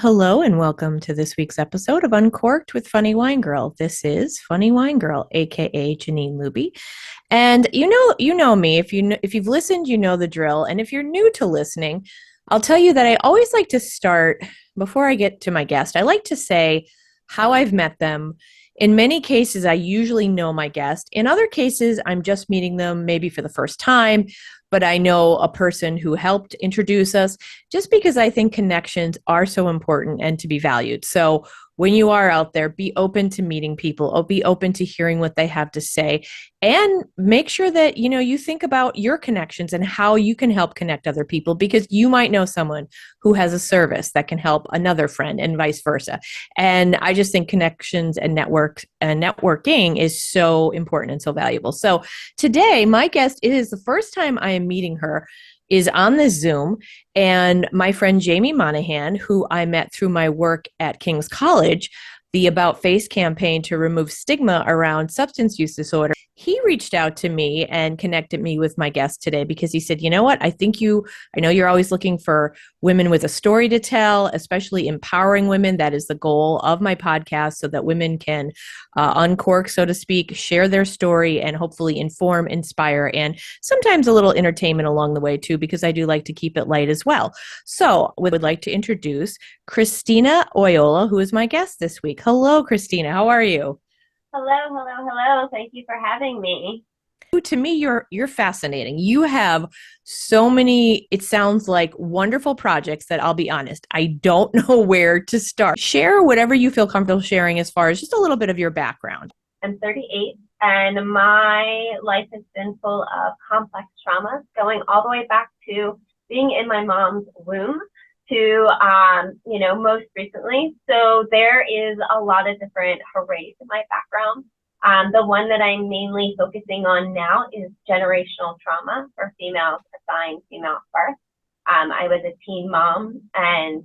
Hello and welcome to this week's episode of Uncorked with Funny Wine Girl. This is Funny Wine Girl, aka Janine Luby. And you know me. If you've listened, you know the drill. And if you're new to listening, I'll tell you that I always like to start before I get to my guest. I like to say how I've met them. In many cases, I usually know my guest. In other cases, I'm just meeting them maybe for the first time, but I know a person who helped introduce us just because I think connections are so important and to be valued. So when you are out there, be open to meeting people, or be open to hearing what they have to say, and make sure that you think about your connections and how you can help connect other people, because you might know someone who has a service that can help another friend and vice versa. And I just think connections and networking is so important and so valuable. So today, my guest, it is the first time I am meeting her, is on this Zoom. And my friend Jamie Monahan, who I met through my work at King's College, the About Face campaign to remove stigma around substance use disorder, he reached out to me and connected me with my guest today because he said, you know what, I know you're always looking for women with a story to tell, especially empowering women. That is the goal of my podcast, so that women can uncork, so to speak, share their story, and hopefully inform, inspire, and sometimes a little entertainment along the way too, because I do like to keep it light as well. So we would like to introduce Christina Oyola, who is my guest this week. Hello, Christina. How are you? Hello. Thank you for having me. To me, you're fascinating. You have so many, it sounds like, wonderful projects that, I'll be honest, I don't know where to start. Share whatever you feel comfortable sharing as far as just a little bit of your background. I'm 38, and my life has been full of complex traumas, going all the way back to being in my mom's womb to, most recently. So there is a lot of different arrays in my background. The one that I'm mainly focusing on now is generational trauma for females assigned female at birth. I was a teen mom, and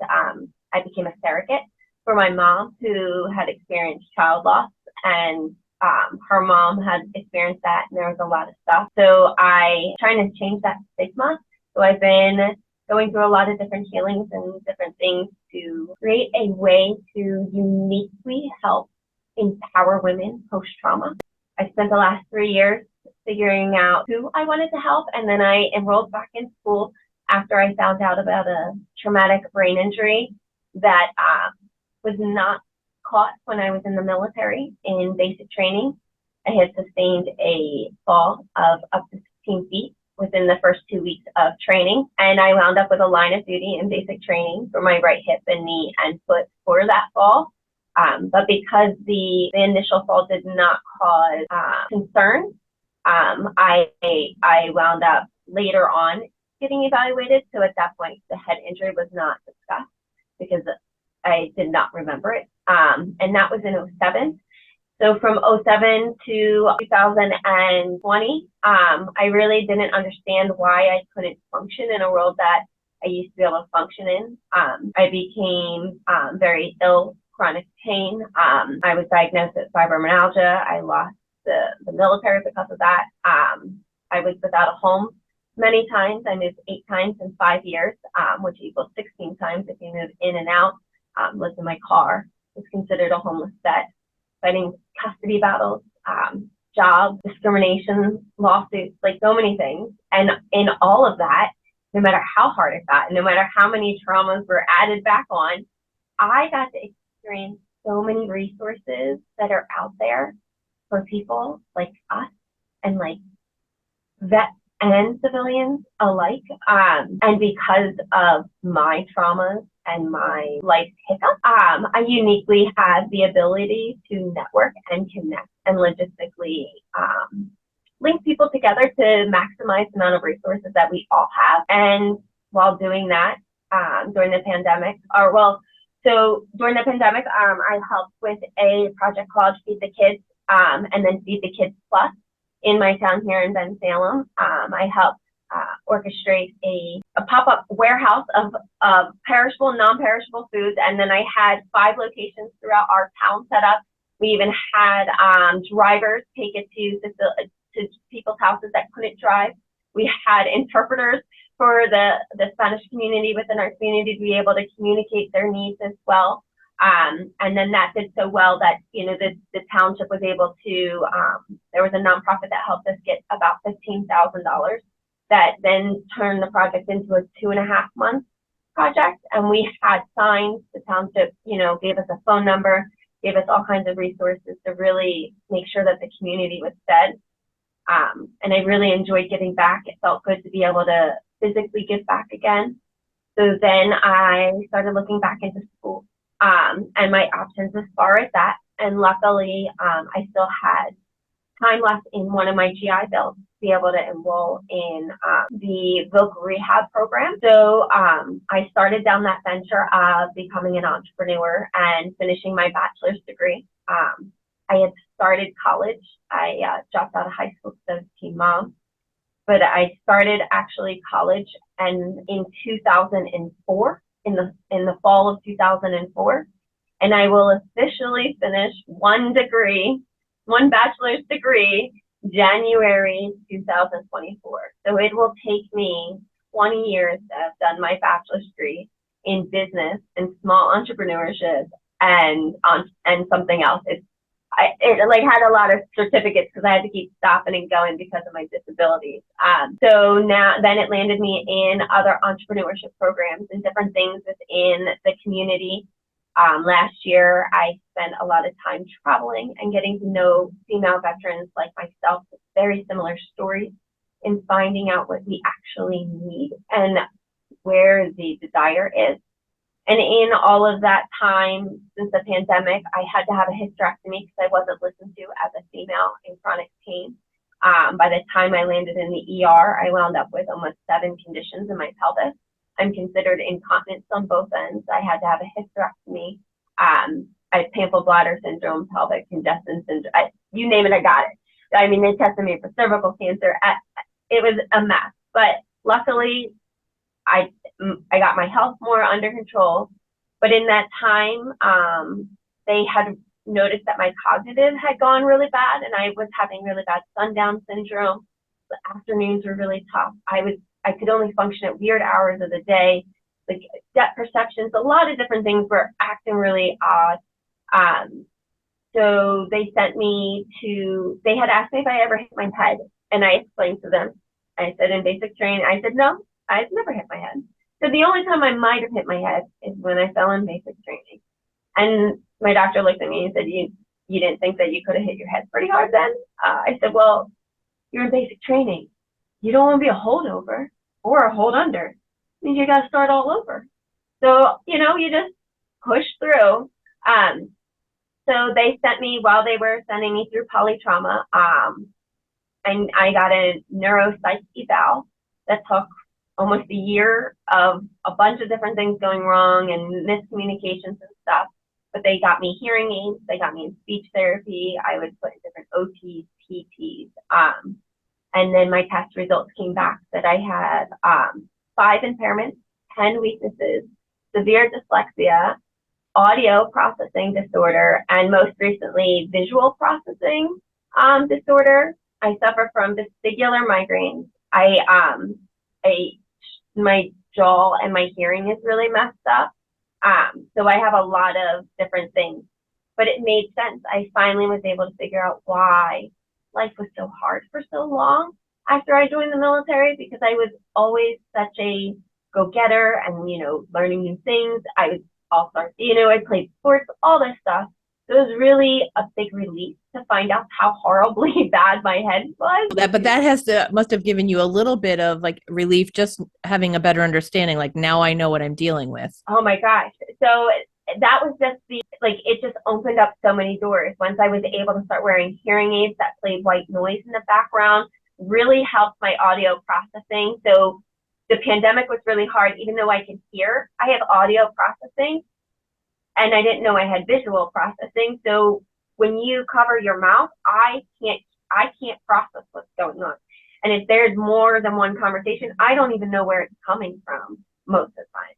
I became a surrogate for my mom, who had experienced child loss, and her mom had experienced that, and there was a lot of stuff. So trying to change that stigma. So I've been going through a lot of different healings and different things to create a way to uniquely help empower women post-trauma. I spent the last 3 years figuring out who I wanted to help, and then I enrolled back in school after I found out about a traumatic brain injury that was not caught when I was in the military in basic training. I had sustained a fall of up to 16 feet within the first 2 weeks of training, and I wound up with a line of duty in basic training for my right hip and knee and foot for that fall. But because the initial fall did not cause concern, I wound up later on getting evaluated. So at that point, the head injury was not discussed because I did not remember it. And that was in '07. So from '07 to 2020, I really didn't understand why I couldn't function in a world that I used to be able to function in. I became very ill, chronic pain. I was diagnosed with fibromyalgia. I lost the military because of that. I was without a home many times. I moved 8 times in 5 years, which equals 16 times if you move in and out. Lived in my car, was considered a homeless vet, fighting custody battles, job discrimination, lawsuits, like so many things. And in all of that, no matter how hard it got, no matter how many traumas were added back on, I got to experience so many resources that are out there for people like us and like vets and civilians alike. And because of my traumas and my life hiccups, I uniquely have the ability to network and connect and logistically link people together to maximize the amount of resources that we all have. And while doing that, during the pandemic, during the pandemic, I helped with a project called Feed the Kids, and then Feed the Kids Plus in my town here in Bensalem. I helped orchestrate a pop-up warehouse of perishable and non-perishable foods, and then I had 5 locations throughout our town set up. We even had drivers take it to people's houses that couldn't drive. We had interpreters for the Spanish community within our community to be able to communicate their needs as well. And then that did so well that, the township was able to, there was a nonprofit that helped us get about $15,000 that then turned the project into a 2.5-month project. And we had signs, the township, gave us a phone number, gave us all kinds of resources to really make sure that the community was fed. And I really enjoyed giving back. It felt good to be able to physically give back again. So then I started looking back into school, and my options as far as that. And luckily, I still had time left in one of my GI bills to be able to enroll in the vocal rehab program. So I started down that venture of becoming an entrepreneur and finishing my bachelor's degree. I had started college. I dropped out of high school because I was a teen mom. But I started actually college and in 2004, in the fall of 2004, and I will officially finish one bachelor's degree, January 2024. So it will take me 20 years to have done my bachelor's degree in business and small entrepreneurship and something else. It like had a lot of certificates because I had to keep stopping and going because of my disabilities. So then it landed me in other entrepreneurship programs and different things within the community. Last year, I spent a lot of time traveling and getting to know female veterans like myself with very similar stories and finding out what we actually need and where the desire is. And in all of that time since the pandemic, I had to have a hysterectomy because I wasn't listened to as a female in chronic pain. By the time I landed in the ER, I wound up with almost 7 conditions in my pelvis. I'm considered incontinence on both ends. I had to have a hysterectomy. I had painful bladder syndrome, pelvic congestion syndrome. You name it, I got it. I mean, they tested me for cervical cancer. It was a mess. But luckily, I got my health more under control, but in that time, they had noticed that my cognitive had gone really bad, and I was having really bad sundown syndrome. The afternoons were really tough. I could only function at weird hours of the day, like depth perceptions. A lot of different things were acting really odd. So they sent me to. They had asked me if I ever hit my head, and I explained to them. I said in basic training, I said no. I've never hit my head. So the only time I might have hit my head is when I fell in basic training. And my doctor looked at me and said, you didn't think that you could have hit your head pretty hard then? I said, well, you're in basic training. You don't want to be a holdover or a hold under. It means you got to start all over. So, you just push through. So they sent me, while they were sending me through polytrauma, and I got a neuropsych eval that took almost a year of a bunch of different things going wrong and miscommunications and stuff. But they got me hearing aids, they got me in speech therapy, I was put in different OTs, PTs. And then my test results came back that I had 5 impairments, 10 weaknesses, severe dyslexia, audio processing disorder, and most recently visual processing disorder. I suffer from vestibular migraines. My jaw and my hearing is really messed up. So I have a lot of different things, but it made sense. I finally was able to figure out why life was so hard for so long after I joined the military, because I was always such a go-getter and, learning new things. I was all-star, I played sports, all this stuff. So it was really a big relief to find out how horribly bad my head was. But that must have given you a little bit of like relief, just having a better understanding. Like now I know what I'm dealing with. Oh my gosh. So that was just it just opened up so many doors. Once I was able to start wearing hearing aids that played white noise in the background, really helped my audio processing. So the pandemic was really hard. Even though I could hear, I have audio processing. And I didn't know I had visual processing. So when you cover your mouth, I can't process what's going on. And if there's more than one conversation, I don't even know where it's coming from most of the time.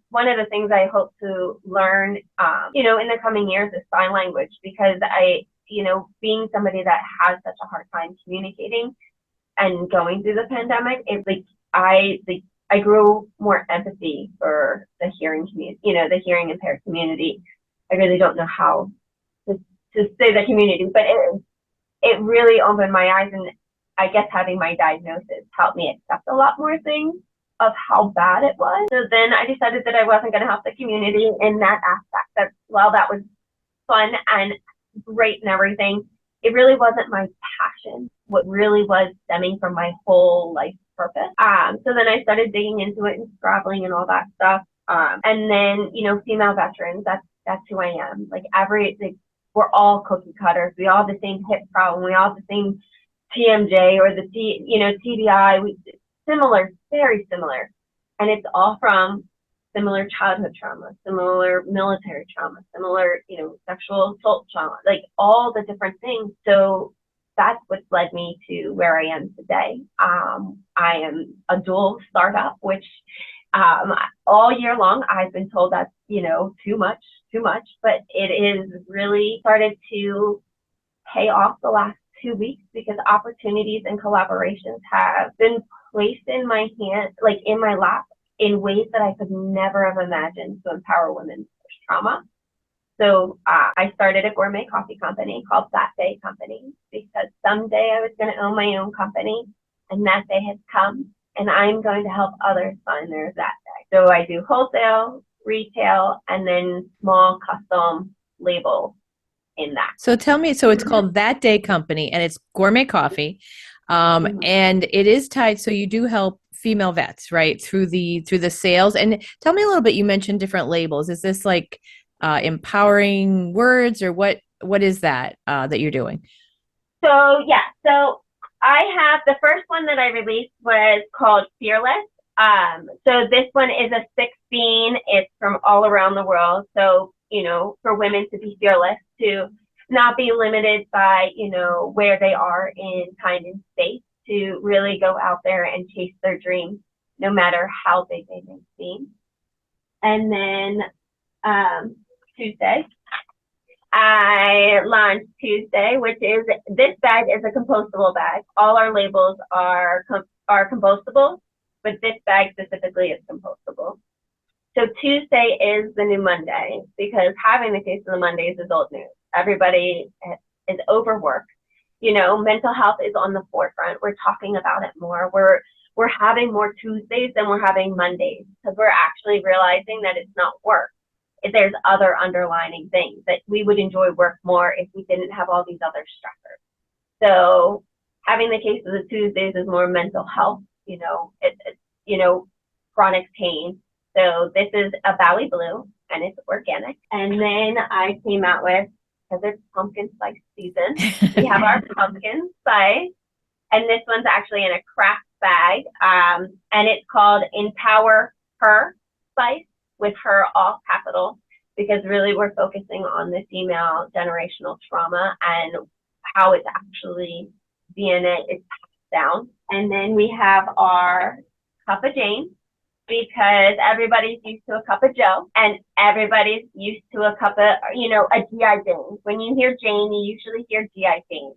One of the things I hope to learn, in the coming years is sign language, because being somebody that has such a hard time communicating and going through the pandemic, it's like I grew more empathy for the hearing community, the hearing impaired community. I really don't know how to, to say the community, but it really opened my eyes, and I guess having my diagnosis helped me accept a lot more things of how bad it was. So then I decided that I wasn't going to help the community in that aspect. That while that was fun and great and everything, it really wasn't my passion. What really was stemming from my whole life purpose. So then I started digging into it and traveling and all that stuff. And then, female veterans, that's who I am. We're all cookie cutters. We all have the same hip problem. We all have the same TMJ or the TBI. Similar, very similar. And it's all from similar childhood trauma, similar military trauma, similar, sexual assault trauma, like all the different things. So that's what led me to where I am today. I am a dual startup, which all year long I've been told that's, too much, but it is really started to pay off the last 2 weeks because opportunities and collaborations have been placed in my hand, like in my lap, in ways that I could never have imagined to empower women with trauma. So I started a gourmet coffee company called That Day Company because someday I was going to own my own company, and that day has come, and I'm going to help others find theirs that day. So I do wholesale, retail, and then small custom label in that. So tell me, so it's called That Day Company, and it's gourmet coffee, and it is tied. So you do help female vets, right, through the sales. And tell me a little bit. You mentioned different labels. Is this like empowering words, or what is that that you're doing? So I have the first one that I released was called Fearless. So this one is a 16. It's from all around the world. So, for women to be fearless, to not be limited by, where they are in time and space, to really go out there and chase their dreams, no matter how big they may seem. And then Tuesday, I launched Tuesday, which is, this bag is a compostable bag. All our labels are compostable, but this bag specifically is compostable. So Tuesday is the new Monday, because having the case of the Mondays is old news. Everybody is overworked. Mental health is on the forefront. We're talking about it more. We're having more Tuesdays than we're having Mondays, because we're actually realizing that it's not work. There's other underlining things that we would enjoy work more if we didn't have all these other stressors. So having the case of the Tuesdays is more mental health, it's chronic pain. So this is a Bowie Blue, and it's organic. And then I came out with, because it's pumpkin spice season, we have our pumpkin spice, and this one's actually in a craft bag, and it's called Empower Her Spice, with her all capital, because really we're focusing on the female generational trauma and how it's actually DNA is passed down. And then we have our Cup of Jane, because everybody's used to a cup of Joe, and everybody's used to a cup of, a GI Jane. When you hear Jane, you usually hear GI Jane.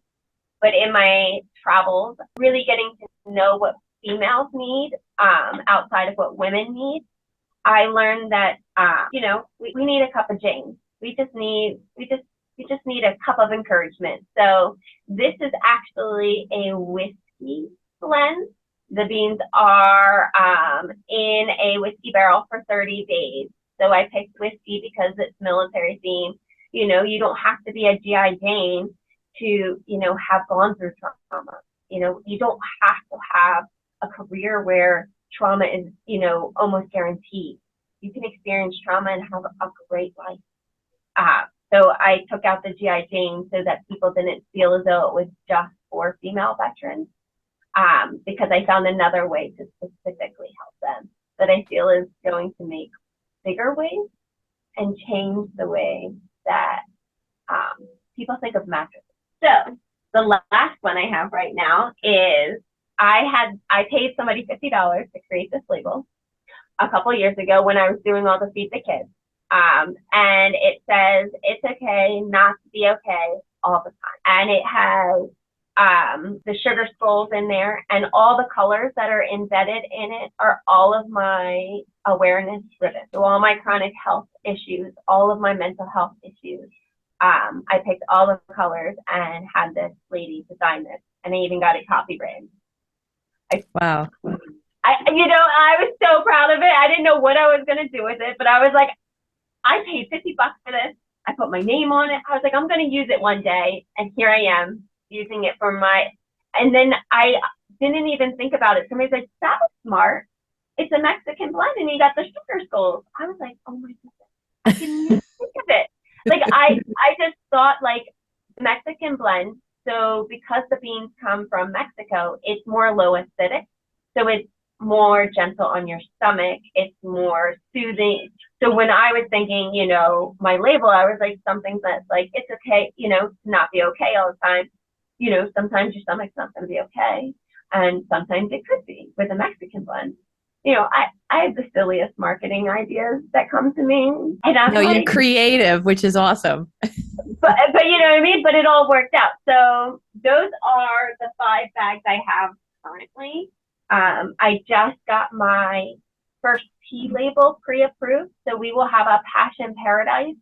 But in my travels, really getting to know what females need outside of what women need, I learned that we need a cup of Jane. We just need a cup of encouragement. So this is actually a whiskey blend. The beans are in a whiskey barrel for 30 days. So I picked whiskey because it's military themed. You don't have to be a GI Jane to, have gone through trauma. You don't have to have a career where trauma is, almost guaranteed. You can experience trauma and have a great life. So I took out the GI Jane so that people didn't feel as though it was just for female veterans, because I found another way to specifically help them that I feel is going to make bigger waves and change the way that people think of mattresses. So the last one I have right now is I paid somebody $50 to create this label a couple years ago when I was doing all the Feed the Kids. And it says, it's okay not to be okay all the time. And it has the sugar skulls in there, and all the colors that are embedded in it are all of my awareness driven. So all my chronic health issues, all of my mental health issues. I picked all the colors and had this lady design this, and I even got it copywritten. Wow. I was so proud of it. I didn't know what I was going to do with it, but I was like, I paid $50 for this. I put my name on it. I was like, I'm going to use it one day. And here I am using it and then I didn't even think about it. Somebody's like, that was smart. It's a Mexican blend and you got the sugar skulls. I was like, oh my goodness, I didn't even think of it. Like I just thought like Mexican blend. So because the beans come from Mexico, it's more low acidic. So it's more gentle on your stomach. It's more soothing. So when I was thinking, my label, I was like, something that's like, it's okay, to not be okay all the time. Sometimes your stomach's not going to be okay. And sometimes it could be with a Mexican blend. I have the silliest marketing ideas that come to me. And I'm you're creative, which is awesome. but you know what I mean? But it all worked out. So those are the 5 bags I have currently. I just got my first tea label pre-approved. So we will have a Passion Paradise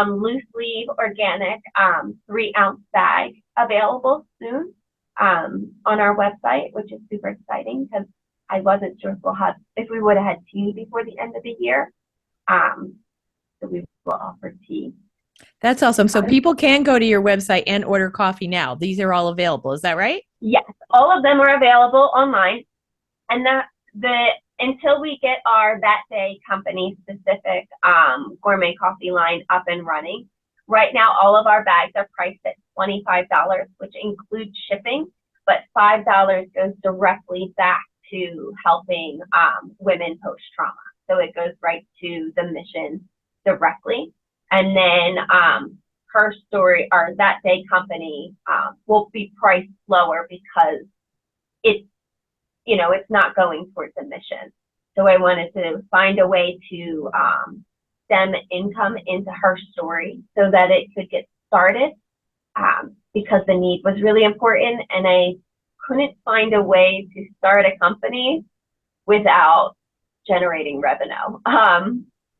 loose leaf organic 3-ounce bag available soon on our website, which is super exciting because I wasn't sure if we would have had tea before the end of the year. So we will offer tea. That's awesome. So people can go to your website and order coffee now. These are all available. Is that right? Yes, all of them are available online. And until we get our That Day company specific gourmet coffee line up and running, right now all of our bags are priced at $25, which includes shipping, but $5 goes directly back to helping women post-trauma. So it goes right to the mission directly. And then Her Story, or That Day company, will be priced lower because it's not going towards a mission. So I wanted to find a way to stem income into Her Story so that it could get started because the need was really important, and I couldn't find a way to start a company without generating revenue.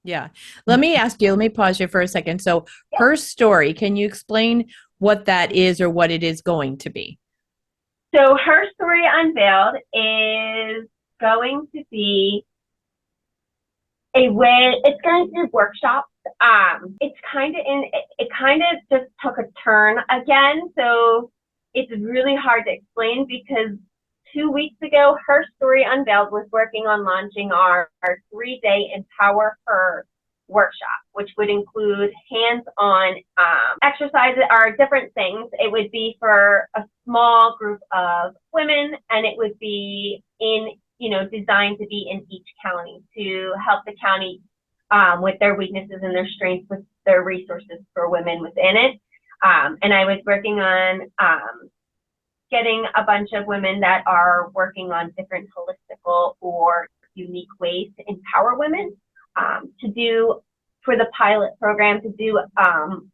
Yeah. Let me pause you for a second. So Her Story, can you explain what that is or what it is going to be? So Her Story Unveiled is going to be it's going to be workshops. It kind of just took a turn again. So it's really hard to explain because 2 weeks ago, Her Story Unveiled was working on launching our 3-day Empower Her workshop, which would include hands-on exercises or different things. It would be for a small group of women, and it would be designed to be in each county to help the county with their weaknesses and their strengths, with their resources for women within it. And I was working on getting a bunch of women that are working on different holistical or unique ways to empower women to do, for the pilot program, to do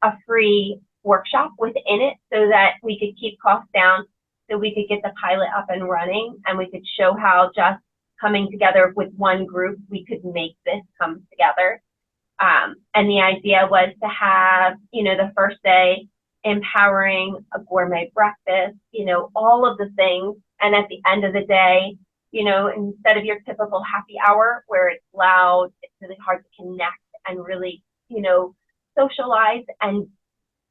a free workshop within it so that we could keep costs down, so we could get the pilot up and running, and we could show how just coming together with one group, we could make this come together. And the idea was to have, the first day, empowering a gourmet breakfast, all of the things. And at the end of the day, instead of your typical happy hour where it's loud, it's really hard to connect and really, socialize and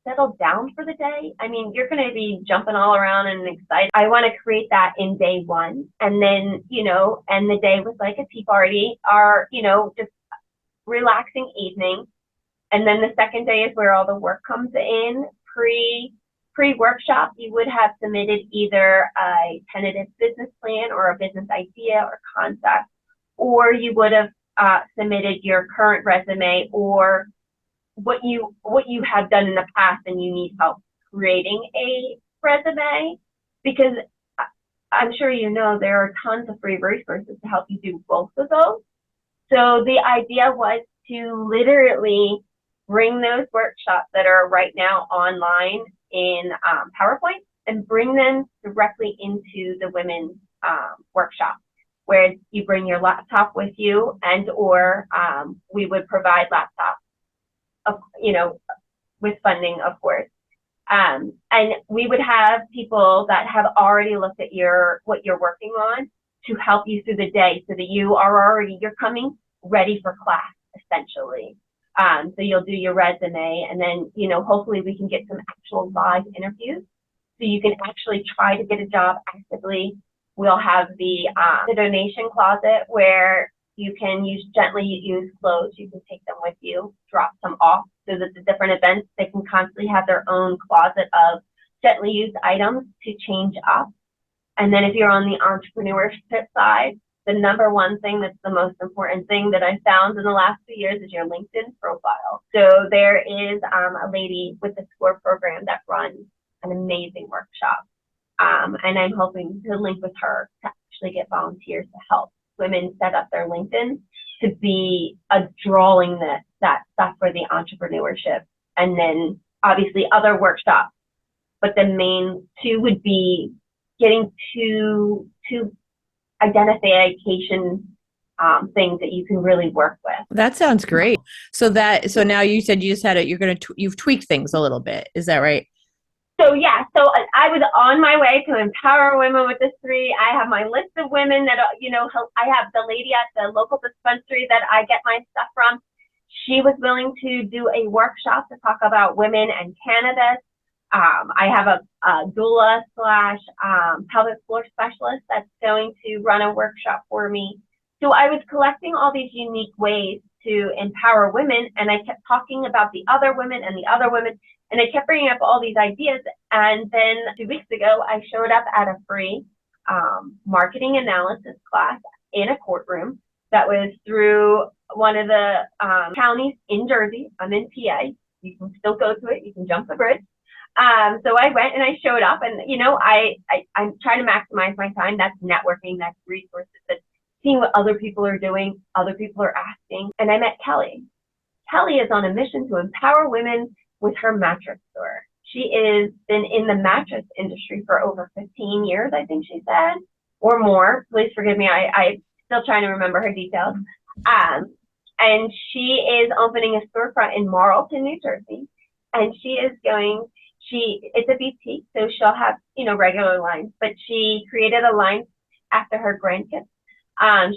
settle down for the day. I mean, you're going to be jumping all around and excited. I want to create that in day one. And then, end the day with like a tea party or, just relaxing evening. And then the second day is where all the work comes in. Pre-workshop, you would have submitted either a tentative business plan or a business idea or concept, or you would have submitted your current resume or what you have done in the past and you need help creating a resume, because I'm sure there are tons of free resources to help you do both of those. So the idea was to literally bring those workshops that are right now online in PowerPoint and bring them directly into the women's workshop, where you bring your laptop with you, and or we would provide laptops, with funding, of course. And we would have people that have already looked at what you're working on to help you through the day, so that you're coming ready for class, essentially. So you'll do your resume, and then, hopefully we can get some actual live interviews, so you can actually try to get a job actively. We'll have the donation closet, where you can gently used clothes. You can take them with you, drop some off, so that the different events, they can constantly have their own closet of gently used items to change up. And then if you're on the entrepreneurship side, the number one thing that's the most important thing that I found in the last 2 years is your LinkedIn profile. So there is a lady with the SCORE program that runs an amazing workshop. And I'm hoping to link with her to actually get volunteers to help women set up their LinkedIn to be a drawing that stuff for the entrepreneurship. And then obviously other workshops. But the main two would be getting to identification things that you can really work with. That sounds great. So now you said you just had you've tweaked things a little bit. Is that right? So I was on my way to empower women with this 3. I have my list of women that, I have the lady at the local dispensary that I get my stuff from. She was willing to do a workshop to talk about women and cannabis. I have a doula / pelvic floor specialist that's going to run a workshop for me. So I was collecting all these unique ways to empower women, and I kept talking about the other women and the other women, and I kept bringing up all these ideas. And then 2 weeks ago, I showed up at a free marketing analysis class in a courtroom that was through one of the counties in Jersey. I'm in PA. You can still go to it. You can jump the bridge. So I went and I showed up, and I'm trying to maximize my time. That's networking, that's resources, that's seeing what other people are doing, other people are asking. And I met Kelly. Kelly is on a mission to empower women with her mattress store. She has been in the mattress industry for over 15 years, I think she said, or more. Please forgive me, I'm still trying to remember her details. And she is opening a storefront in Marlton, New Jersey. And it's a boutique, so she'll have, regular lines, but she created a line after her grandkids.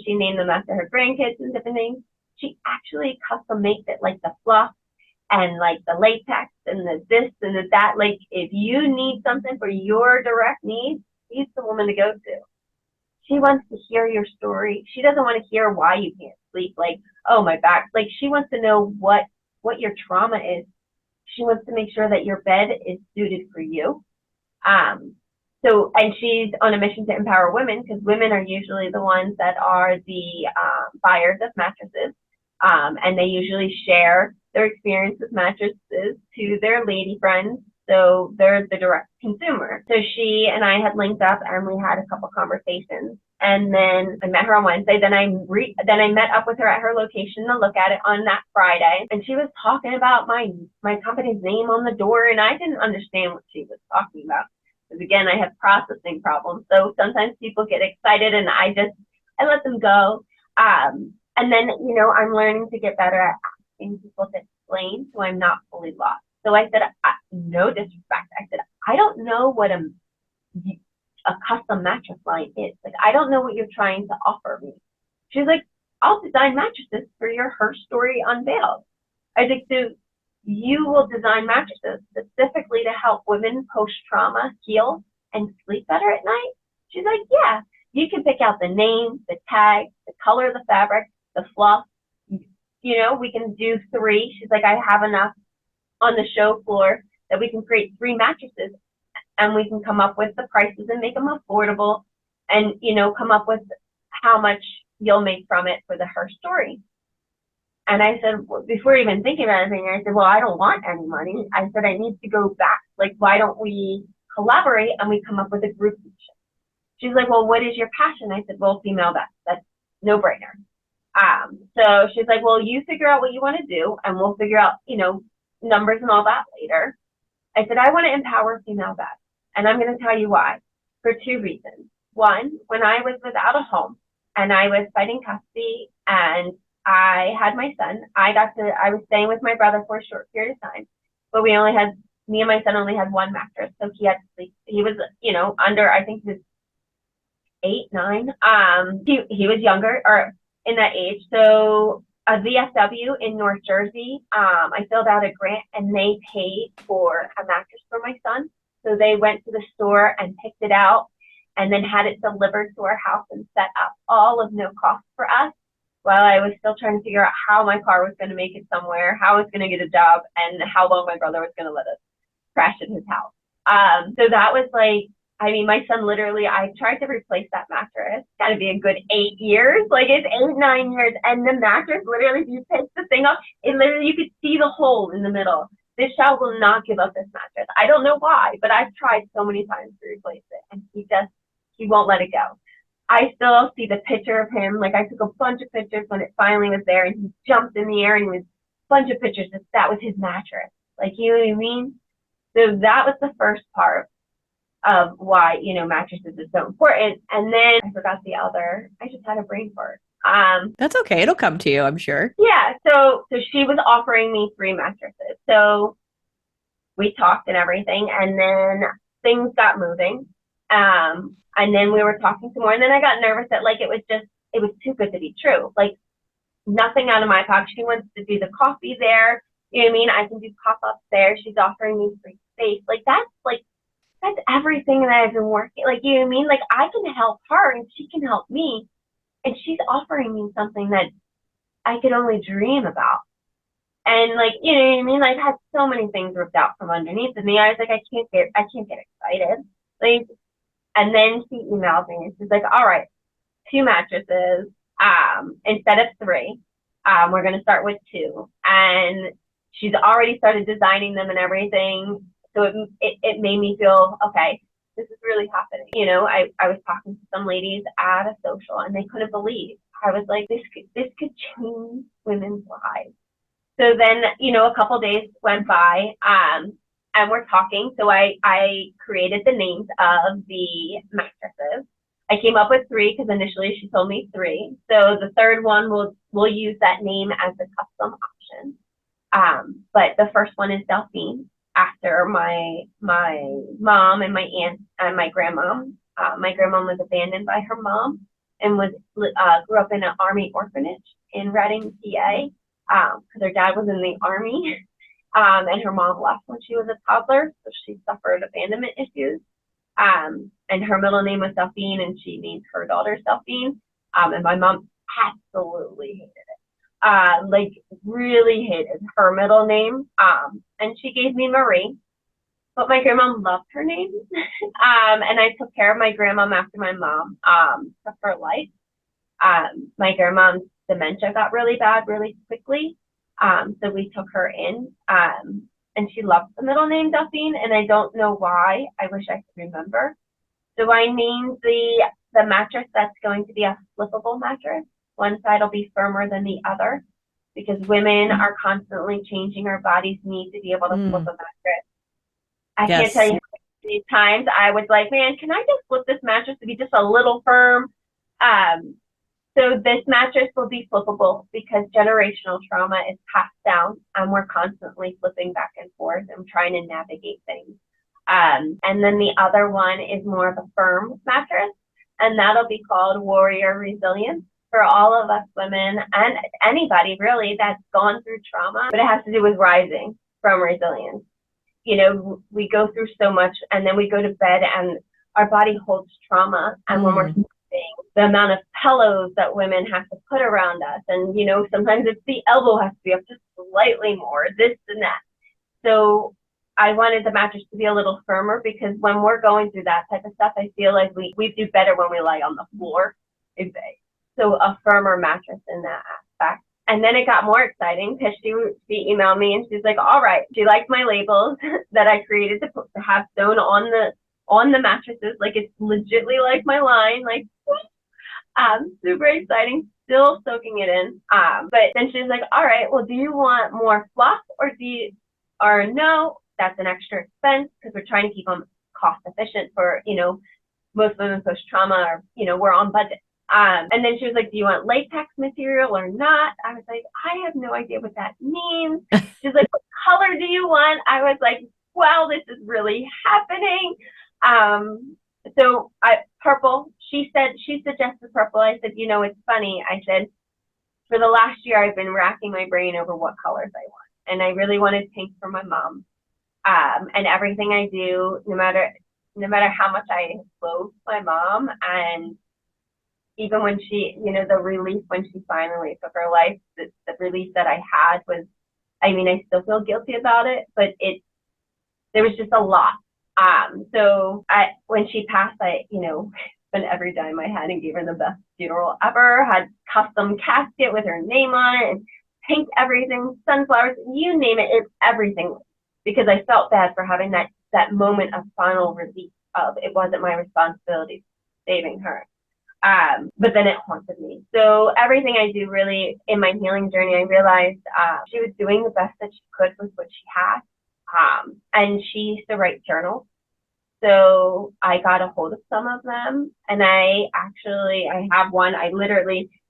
She named them after her grandkids and different things. She actually custom makes it, like the fluff and like the latex and the this and the that. Like, if you need something for your direct needs, she's the woman to go to. She wants to hear your story. She doesn't want to hear why you can't sleep, like, oh, my back. Like, she wants to know what your trauma is. She wants to make sure that your bed is suited for you. And she's on a mission to empower women, because women are usually the ones that are the buyers of mattresses. And they usually share their experience with mattresses to their lady friends. So they're the direct consumer. So she and I had linked up, and we had a couple conversations. And then I met her on Wednesday. Then I met up with her at her location to look at it on that Friday. And she was talking about my company's name on the door, and I didn't understand what she was talking about. Because again, I have processing problems. So sometimes people get excited, and I let them go. And then, I'm learning to get better at asking people to explain, so I'm not fully lost. So I said, no disrespect. I said, I don't know what a custom mattress line is. Like, I don't know what you're trying to offer me. She's like, I'll design mattresses for your Her Story Unveiled. I was like, so you will design mattresses specifically to help women post-trauma heal and sleep better at night? She's like, yeah. You can pick out the name, the tag, the color of the fabric, the fluff. We can do 3. She's like, I have enough on the show floor that we can create 3 mattresses, and we can come up with the prices and make them affordable, and come up with how much you'll make from it for the Her Story. And I said, well, before even thinking about anything, I said, well, I don't want any money. I said, I need to go back. Like, why don't we collaborate and we come up with a group mission? She's like, well, what is your passion? I said, well, female vets. That's no brainer. So she's like, well, you figure out what you want to do, and we'll figure out, numbers and all that later. I said, I want to empower female vets. And I'm going to tell you why, for two reasons. One, when I was without a home and I was fighting custody and I had my son, I was staying with my brother for a short period of time, but me and my son only had one mattress. So he had to sleep. He was, under, I think he was 8, 9. He was younger or in that age. So a VFW in North Jersey, I filled out a grant and they paid for a mattress for my son. So they went to the store and picked it out and then had it delivered to our house and set up, all of no cost for us, while I was still trying to figure out how my car was going to make it somewhere, how I was going to get a job, and how long my brother was going to let us crash in his house. So that was like, I mean, my son literally, I tried to replace that mattress. It's got to be a good 8 years. Like it's 8, 9 years. And the mattress, literally, if you pick the thing up, it literally, you could see the hole in the middle. This child will not give up this mattress. I don't know why, but I've tried so many times to replace it. And he won't let it go. I still see the picture of him. Like I took a bunch of pictures when it finally was there and he jumped in the air and he was a bunch of pictures. That was his mattress. Like, you know what I mean? So that was the first part of why, mattresses is so important. And then I forgot the other. I just had a brain fart. That's okay. It'll come to you, I'm sure. Yeah. So she was offering me 3 mattresses. So we talked and everything, and then things got moving. And then we were talking some more, and then I got nervous that like it was too good to be true. Like nothing out of my pocket. She wants to do the coffee there. You know what I mean? I can do pop-ups there. She's offering me free space. That's everything that I've been working. Like, you know what I mean? Like I can help her and she can help me. And she's offering me something that I could only dream about. And like, you know what I mean? Like I had so many things ripped out from underneath of me. I was like, I can't get excited. Like, and then she emailed me and she's like, all right, 2 mattresses, instead of 3. We're going to start with 2. And she's already started designing them and everything. So it made me feel, okay, this is really happening. I was talking to some ladies at a social and they couldn't believe. I was like, this could change women's lives. So then, a couple days went by, and we're talking. So I created the names of the mattresses. I came up with 3 because initially she told me 3. So the third one we'll use that name as the custom option. But the first one is Delphine, after my mom and my aunt and my grandmom. My grandmom was abandoned by her mom and grew up in an Army orphanage in Reading, PA, because her dad was in the Army. And her mom left when she was a toddler, so she suffered abandonment issues. And her middle name was Delphine, and she named her daughter Delphine. And my mom absolutely hated it. Like really hated her middle name. And she gave me Marie, but my grandma loved her name. And I took care of my grandma after my mom took her life. My grandma's dementia got really bad really quickly. So we took her in, and she loved the middle name Delphine, and I don't know why. I wish I could remember. So I named the mattress that's going to be a flippable mattress. One side will be firmer than the other because women are constantly changing. Our bodies need to be able to flip a mattress. I can't tell you how many times I was like, man, can I just flip this mattress to be just a little firm? So this mattress will be flippable because generational trauma is passed down and we're constantly flipping back and forth and trying to navigate things. And then the other one is more of a firm mattress, and that'll be called Warrior Resilience for all of us women and anybody really that's gone through trauma, but it has to do with rising from resilience. We go through so much and then we go to bed and our body holds trauma, and when we're the amount of pillows that women have to put around us, and sometimes it's the elbow has to be up just slightly more, this and that. So I wanted the mattress to be a little firmer because when we're going through that type of stuff, I feel like we do better when we lie on the floor. So a firmer mattress in that aspect. And then it got more exciting because she emailed me and she's like, all right, she liked my labels that I created to have sewn on the mattresses. Like it's legitly like my line, like super exciting, still soaking it in. But then she's like, all right, well, do you want more fluff or no, that's an extra expense because we're trying to keep them cost efficient for, most women post-trauma are, we're on budget. And then she was like, do you want latex material or not? I was like, I have no idea what that means. She's like, what color do you want? I was like, well, this is really happening. So purple, she suggested purple. I said, it's funny. I said, for the last year, I've been racking my brain over what colors I want. And I really wanted pink for my mom. And everything I do, no matter how much I loathe my mom, and even when she, the relief when she finally took her life, the relief that I had was, I still feel guilty about it, but there was just a lot. So when she passed, I, spent every dime I had and gave her the best funeral ever, had custom casket with her name on it, and paint everything, sunflowers, you name it, it's everything. Because I felt bad for having that moment of final relief of it wasn't my responsibility saving her. But then it haunted me. So everything I do really in my healing journey, I realized she was doing the best that she could with what she had. And she used to write journals. So I got a hold of some of them, and I have one.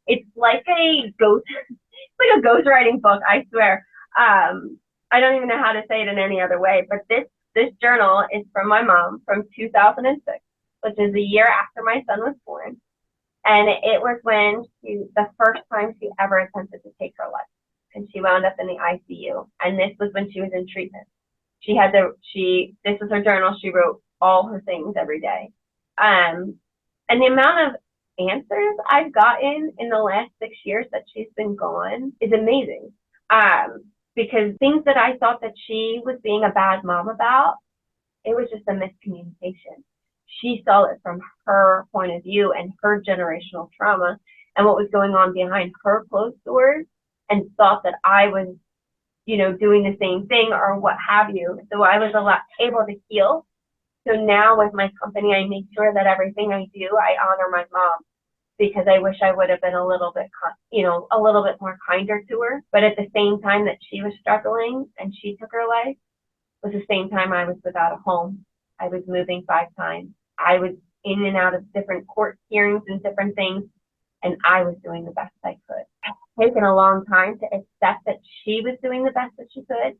It's like a ghostwriting book, I swear. I don't even know how to say it in any other way, but this journal is from my mom from 2006, which is a year after my son was born. And it was when the first time she ever attempted to take her life. And she wound up in the ICU. And this was when she was in treatment. This was her journal. She wrote all her things every day. And the amount of answers I've gotten in the last 6 years that she's been gone is amazing. Because things that I thought that she was being a bad mom about, it was just a miscommunication. She saw it from her point of view and her generational trauma and what was going on behind her closed doors, and thought that I was, doing the same thing or what have you. So I was able to heal. So now with my company, I make sure that everything I do, I honor my mom, because I wish I would have been a little bit more kinder to her. But at the same time that she was struggling and she took her life, was the same time I was without a home. I was moving 5 times. I was in and out of different court hearings and different things, and I was doing the best I could. It's taken a long time to accept that she was doing the best that she could,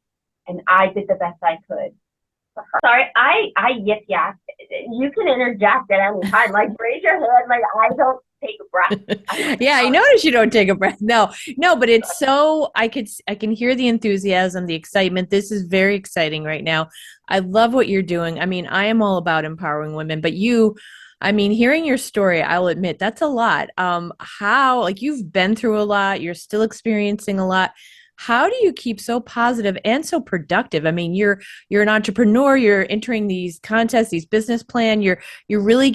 and I did the best I could for her. Sorry, I yip yak. You can interject at any time. Like, raise your hand. Like, I don't take a breath. Yeah, I notice you don't take a breath. No, but it's so I can hear the enthusiasm, the excitement. This is very exciting right now. I love what you're doing. I am all about empowering women, but hearing your story, I'll admit that's a lot. You've been through a lot, you're still experiencing a lot. How do you keep so positive and so productive? You're an entrepreneur, you're entering these contests, these business plan, you're really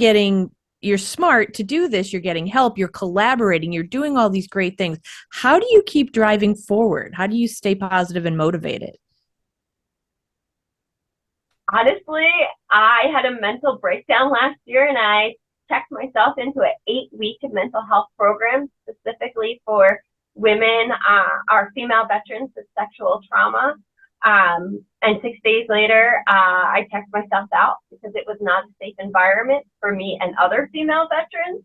you're smart to do this. You're getting help. You're collaborating. You're doing all these great things. How do you keep driving forward? How do you stay positive and motivated? Honestly, I had a mental breakdown last year, and I checked myself into an 8-week mental health program specifically for women, our female veterans with sexual trauma. And 6 days later, I checked myself out because it was not a safe environment for me and other female veterans.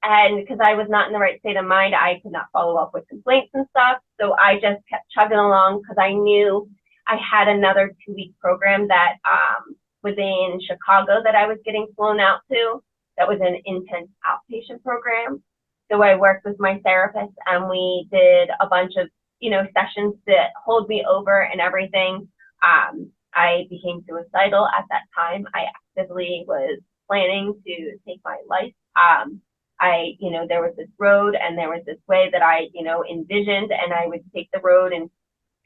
And because I was not in the right state of mind, I could not follow up with complaints and stuff. So I just kept chugging along because I knew I had another 2-week program that was in Chicago that I was getting flown out to. That was an intense outpatient program. So I worked with my therapist, and we did a bunch of sessions that hold me over and everything. I became suicidal at that time. I actively was planning to take my life. There was this road and there was this way that I, envisioned, and I would take the road and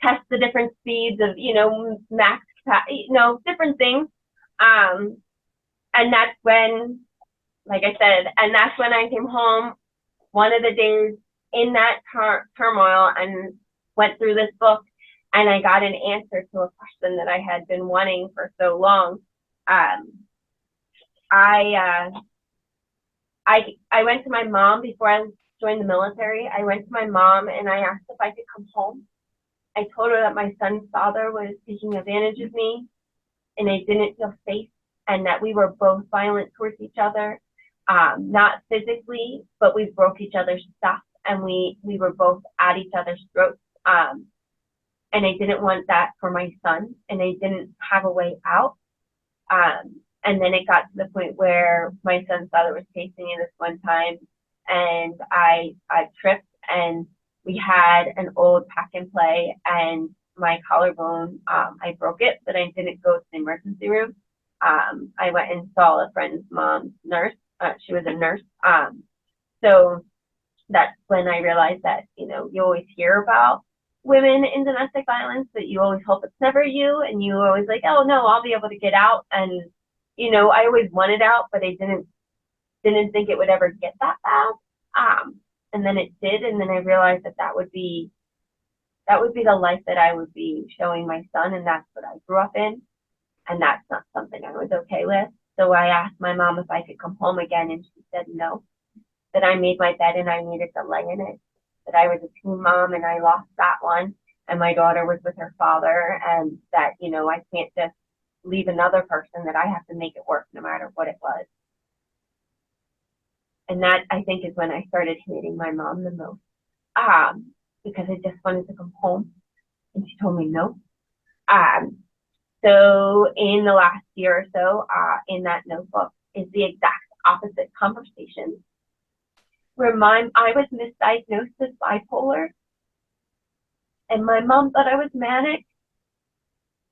test the different speeds of, max capacity, different things. And that's when, like I said, and that's when I came home one of the days in that turmoil and went through this book, and I got an answer to a question that I had been wanting for so long. I went to my mom before I joined the military. I went to my mom and I asked if I could come home. I told her that my son's father was taking advantage of me. and I didn't feel safe, and that we were both violent towards each other, not physically, but we broke each other's stuff, and we were both at each other's throats. And I didn't want that for my son, and I didn't have a way out. And then it got to the point where my son's father was chasing me this one time, and I tripped, and we had an old pack and play, and my collarbone, I broke it, but I didn't go to the emergency room. I went and saw a friend's mom's nurse. She was a nurse. So that's when I realized that, you always hear about women in domestic violence, but you always hope it's never you, and you always like, oh no, I'll be able to get out. And I always wanted out, but I didn't think it would ever get that bad. And then it did, and then I realized that would be the life that I would be showing my son, and that's what I grew up in, and that's not something I was okay with. So I asked my mom if I could come home again, and she said no, that I made my bed and I needed to lay in it, that I was a teen mom and I lost that one, and my daughter was with her father, and that, I can't just leave another person, that I have to make it work no matter what it was. And that, I think, is when I started hating my mom the most, because I just wanted to come home, and she told me no. So in the last year or so, in that notebook is the exact opposite conversation, where I was misdiagnosed as bipolar, and my mom thought I was manic,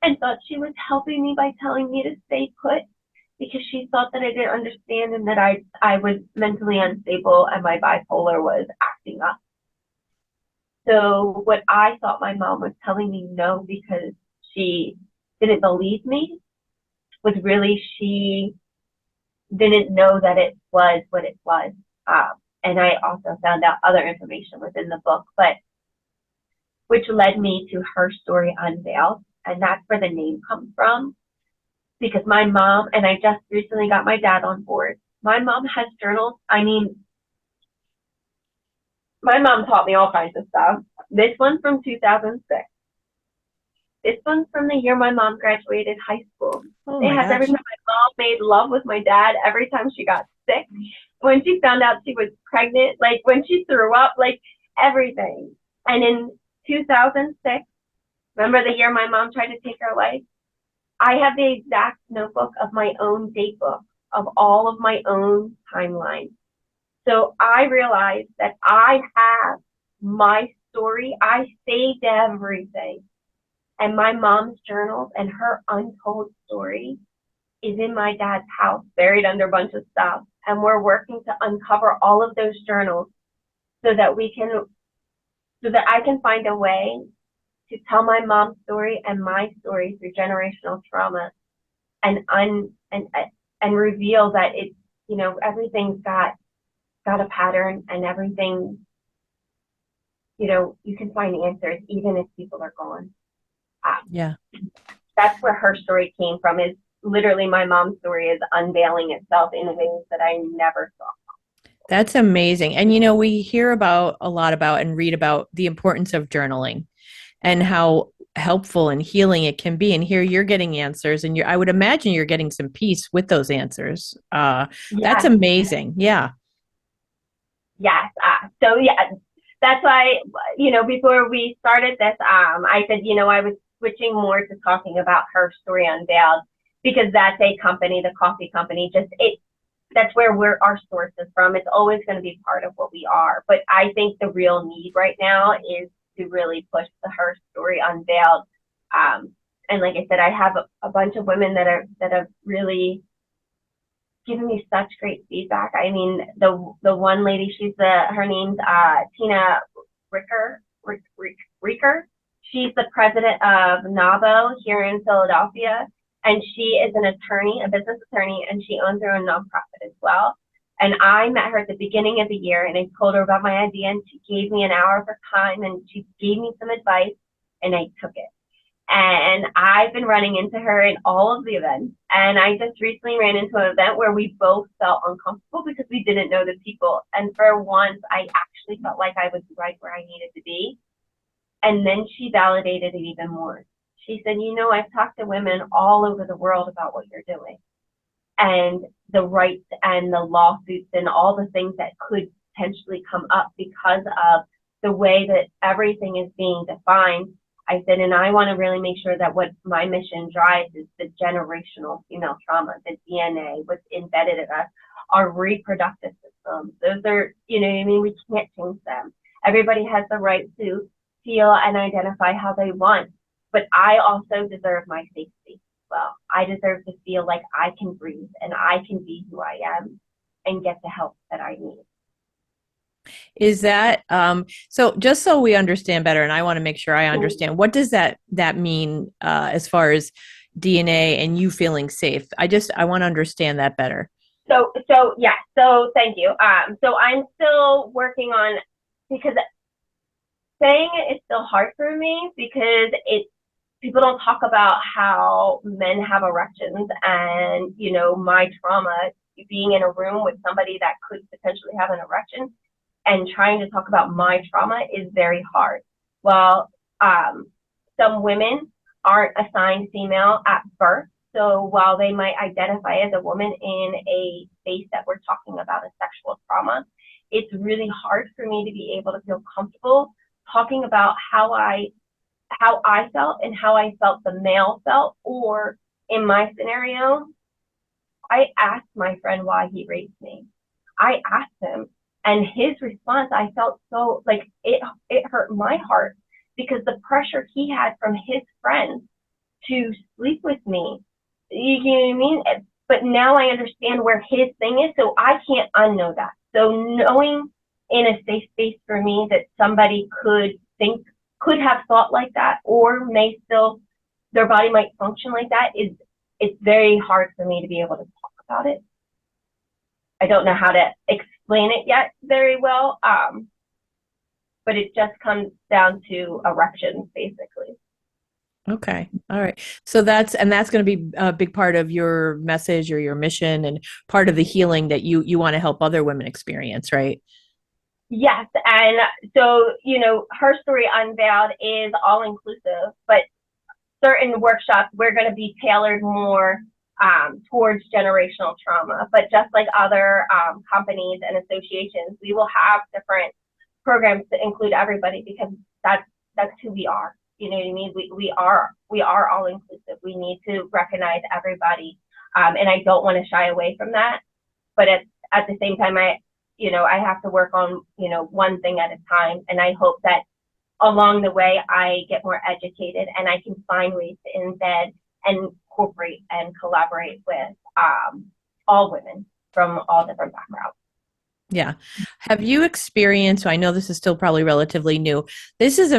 and thought she was helping me by telling me to stay put, because she thought that I didn't understand, and that I was mentally unstable and my bipolar was acting up. So what I thought my mom was telling me no because she didn't believe me, was really she didn't know that it was what it was. And I also found out other information within the book, but which led me to Her Story Unveiled. And that's where the name comes from, because my mom, and I just recently got my dad on board, my mom has journals. I mean, my mom taught me all kinds of stuff. This one's from 2006. This one's from the year my mom graduated high school. Oh It my has every gosh. time my mom made love with my dad, every time she got sick, when she found out she was pregnant, like when she threw up, like everything. And in 2006, remember the year my mom tried to take her life? I have the exact notebook of my own date book of all of my own timelines. So I realized that I have my story. I saved everything. And my mom's journals and her untold story is in my dad's house, buried under a bunch of stuff. And we're working to uncover all of those journals so that I can find a way to tell my mom's story and my story through generational trauma, and reveal that it's, everything's got a pattern, and everything, you can find answers even if people are gone. Yeah. That's where Her Story came from, is literally my mom's story is unveiling itself in ways that I never saw. That's amazing. And we hear a lot about and read about the importance of journaling and how helpful and healing it can be. And here you're getting answers, and I would imagine you're getting some peace with those answers. That's Yes, amazing. Yeah. yes. So yeah, that's why, before we started this, I said, I was switching more to talking about Her Story Unveiled, because that's a company, the coffee company, that's where our source is from. It's always going to be part of what we are. But I think the real need right now is to really push the Her Story Unveiled. And like I said, I have a bunch of women that have really given me such great feedback. I mean, the one lady, her name's Tina Ricker. She's the president of NAVO here in Philadelphia, and she is an attorney, a business attorney, and she owns her own nonprofit as well. And I met her at the beginning of the year, and I told her about my idea, and she gave me an hour of her time, and she gave me some advice, and I took it. And I've been running into her in all of the events. And I just recently ran into an event where we both felt uncomfortable because we didn't know the people. And for once, I actually felt like I was right where I needed to be. And then she validated it even more. She said, you know, I've talked to women all over the world about what you're doing and the rights and the lawsuits and all the things that could potentially come up because of the way that everything is being defined. I said, and I want to really make sure that what my mission drives is the generational female trauma, the DNA, what's embedded in us, our reproductive systems. Those are, you know what I mean? We can't change them. Everybody has the right to feel and identify how they want, but I also deserve my safety. Well, I deserve to feel like I can breathe and I can be who I am and get the help that I need. Is that so just so we understand better, and I want to make sure I understand, what does that mean as far as DNA and you feeling safe? I want to understand that better. So yeah, so thank you. So I'm still working on, because saying it is still hard for me because people don't talk about how men have erections and, you know, my trauma, being in a room with somebody that could potentially have an erection and trying to talk about my trauma is very hard. Well, some women aren't assigned female at birth. So while they might identify as a woman in a space that we're talking about a sexual trauma, it's really hard for me to be able to feel comfortable talking about how I felt and how I felt the male felt. Or in my scenario, I asked my friend why he raped me. I asked him, and his response, I felt so like it hurt my heart because the pressure he had from his friends to sleep with me. You know what I mean? But now I understand where his thing is, so I can't unknow that. So knowing in a safe space for me that somebody could have thought like that, or may still, their body might function like that, it's very hard for me to be able to talk about it. I don't know how to explain it yet very well, but it just comes down to erections, basically. Okay. All right. So that's going to be a big part of your message or your mission and part of the healing that you want to help other women experience, right? Yes, and so, you know, her story unveiled is all inclusive, but certain workshops we're going to be tailored more towards generational trauma. But just like other companies and associations, we will have different programs to include everybody because that's who we are. You know what I mean? We are all inclusive. We need to recognize everybody, and I don't want to shy away from that. But at the same time, I have to work on, one thing at a time. And I hope that along the way, I get more educated and I can find ways to embed and incorporate and collaborate with all women from all different backgrounds. Yeah. Have you experienced, so I know this is still probably relatively new. This is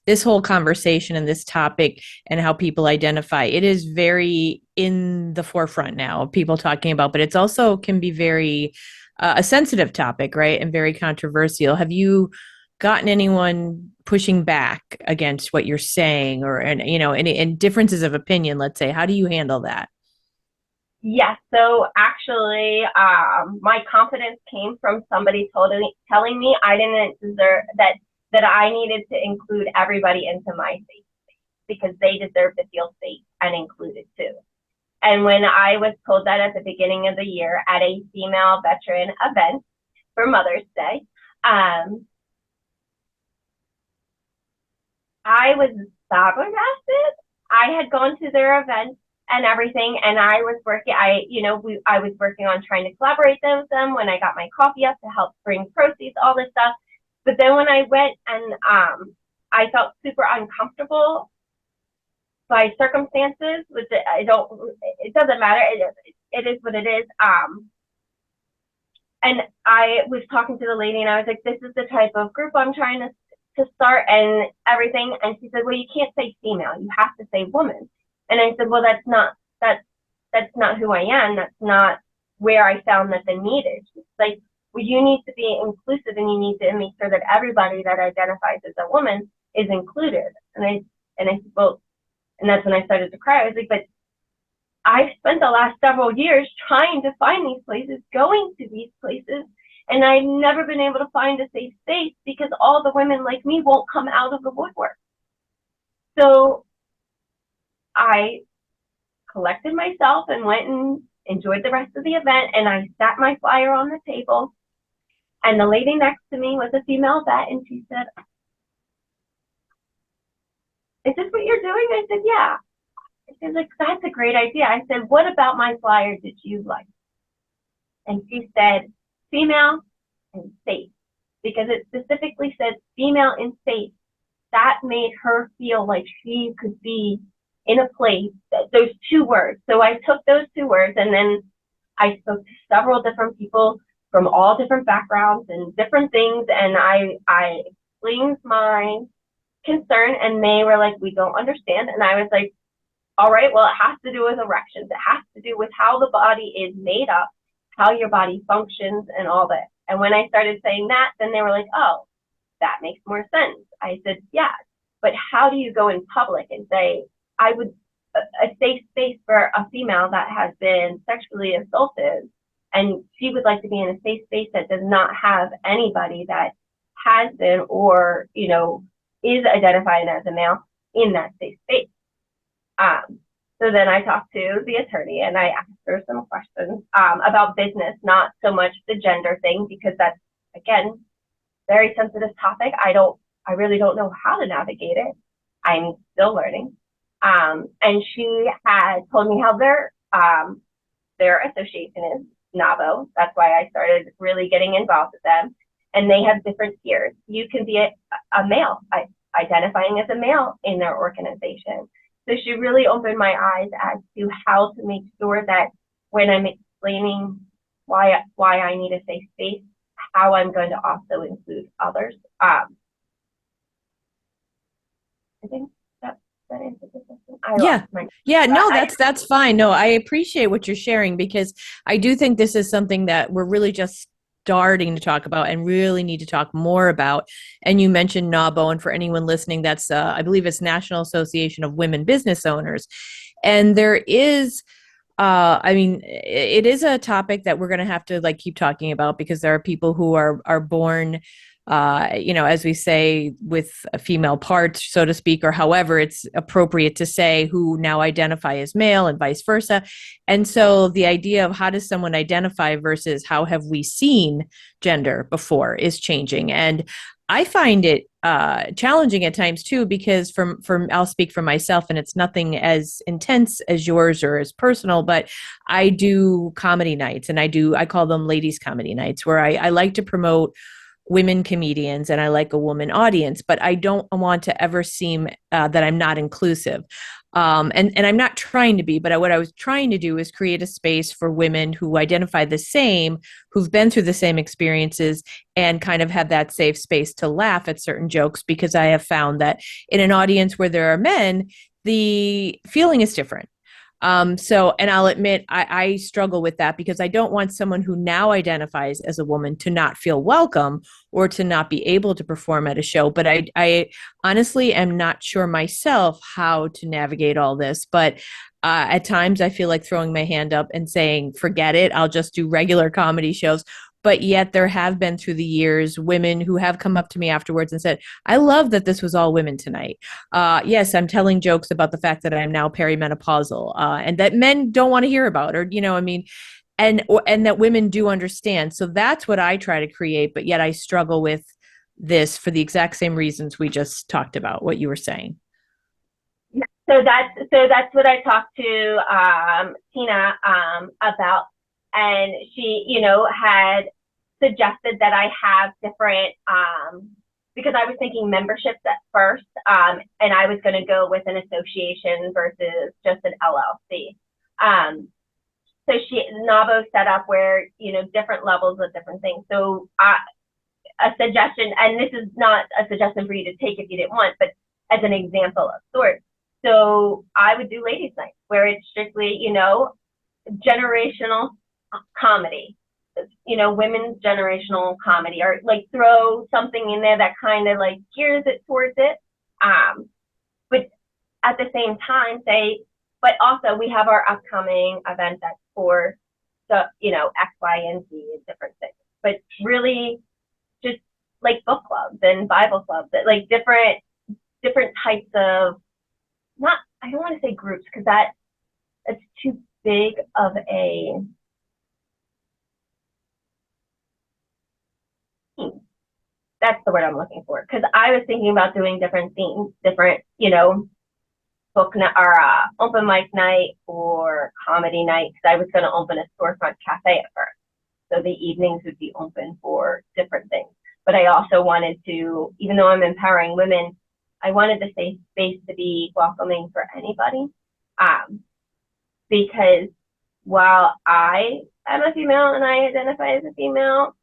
this whole conversation and this topic and how people identify, it is very in the forefront now of people talking about, but it's also can be very a sensitive topic, right? And very controversial. Have you gotten anyone pushing back against what you're saying and differences of opinion, let's say? How do you handle that? Yes. So actually, my confidence came from somebody telling me I didn't deserve that I needed to include everybody into my safe space because they deserve to feel safe and included too. And when I was told that at the beginning of the year at a female veteran event for Mother's Day, I was flabbergasted. I had gone to their event and everything, and I was working. I was working on trying to collaborate with them when I got my coffee up to help bring proceeds, all this stuff. But then when I went and I felt super uncomfortable by circumstances, which it doesn't matter. It is what it is. And I was talking to the lady, and I was like, "This is the type of group I'm trying to start and everything." And she said, "Well, you can't say female. You have to say woman." And I said, "Well, that's not who I am. That's not where I found that the need is." It's like, well, you need to be inclusive, and you need to make sure that everybody that identifies as a woman is included. And I said, well, and that's when I started to cry. I was like, but I've spent the last several years trying to find these places, going to these places, and I've never been able to find a safe space because all the women like me won't come out of the woodwork. So I collected myself and went and enjoyed the rest of the event. And I sat my flyer on the table. And the lady next to me was a female vet. And she said, "Is this what you're doing?" I said, "Yeah." She's like, "That's a great idea." I said, "What about my flyer did you like?" And she said, "Female and safe," because it specifically said female and safe. That made her feel like she could be in a place, those two words. So I took those two words and then I spoke to several different people from all different backgrounds and different things. And I explained my concern and they were like, "We don't understand." And I was like, "All right, well, it has to do with erections. It has to do with how the body is made up, how your body functions and all that." And when I started saying that, then they were like, "Oh, that makes more sense." I said, "Yeah, but how do you go in public and say, I would, a safe space for a female that has been sexually assaulted and she would like to be in a safe space that does not have anybody that has been or, is identified as a male in that safe space." Um, so then I talked to the attorney and I asked her some questions about business, not so much the gender thing, because that's, again, very sensitive topic. I really don't know how to navigate it. I'm still learning. And she had told me how their association is, NAVO. That's why I started really getting involved with them. And they have different tiers. You can be a male, identifying as a male in their organization. So she really opened my eyes as to how to make sure that when I'm explaining why I need a safe space, how I'm going to also include others. I think that answers the question. I Yeah. lost my. Yeah, no, that's fine. No, I appreciate what you're sharing because I do think this is something that we're really just starting to talk about and really need to talk more about. And you mentioned NAWBO, and for anyone listening, that's I believe it's National Association of Women Business Owners. And there is I mean, it is a topic that we're going to have to like keep talking about because there are people who are born, as we say, with a female part, so to speak, or however it's appropriate to say, who now identify as male and vice versa. And so the idea of how does someone identify versus how have we seen gender before is changing. And I find it challenging at times too, because from I'll speak for myself, and it's nothing as intense as yours or as personal, but I do comedy nights, and I call them ladies comedy nights, where I like to promote women comedians and I like a woman audience, but I don't want to ever seem that I'm not inclusive. And I'm not trying to be, but what I was trying to do is create a space for women who identify the same, who've been through the same experiences, and kind of have that safe space to laugh at certain jokes, because I have found that in an audience where there are men, the feeling is different. And I'll admit, I struggle with that because I don't want someone who now identifies as a woman to not feel welcome or to not be able to perform at a show. But I honestly am not sure myself how to navigate all this. But at times I feel like throwing my hand up and saying, forget it, I'll just do regular comedy shows. But yet there have been through the years women who have come up to me afterwards and said, I love that this was all women tonight. Yes, I'm telling jokes about the fact that I'm now perimenopausal and that men don't want to hear about, or, I mean, and that women do understand. So that's what I try to create, but yet I struggle with this for the exact same reasons we just talked about, what you were saying. So that's what I talked to Tina about, and she, had suggested that I have different because I was thinking memberships at first, and I was going to go with an association versus just an LLC. So NAVO set up where different levels of different things. So a suggestion, and this is not a suggestion for you to take if you didn't want, but as an example of sorts. So I would do ladies' night where it's strictly, generational comedy, women's generational comedy, or like throw something in there that kind of like gears it towards it. But at the same time say, but also we have our upcoming event that's for the, X, Y, and Z and different things. But really just like book clubs and Bible clubs, that like different types of not, I don't want to say groups because it's too big of a team. That's the word I'm looking for. Because I was thinking about doing different themes, different, book or open mic night or comedy night. Because I was going to open a storefront cafe at first. So the evenings would be open for different things. But I also wanted to, even though I'm empowering women, I wanted the safe space to be welcoming for anybody. Because while I am a female and I identify as a female,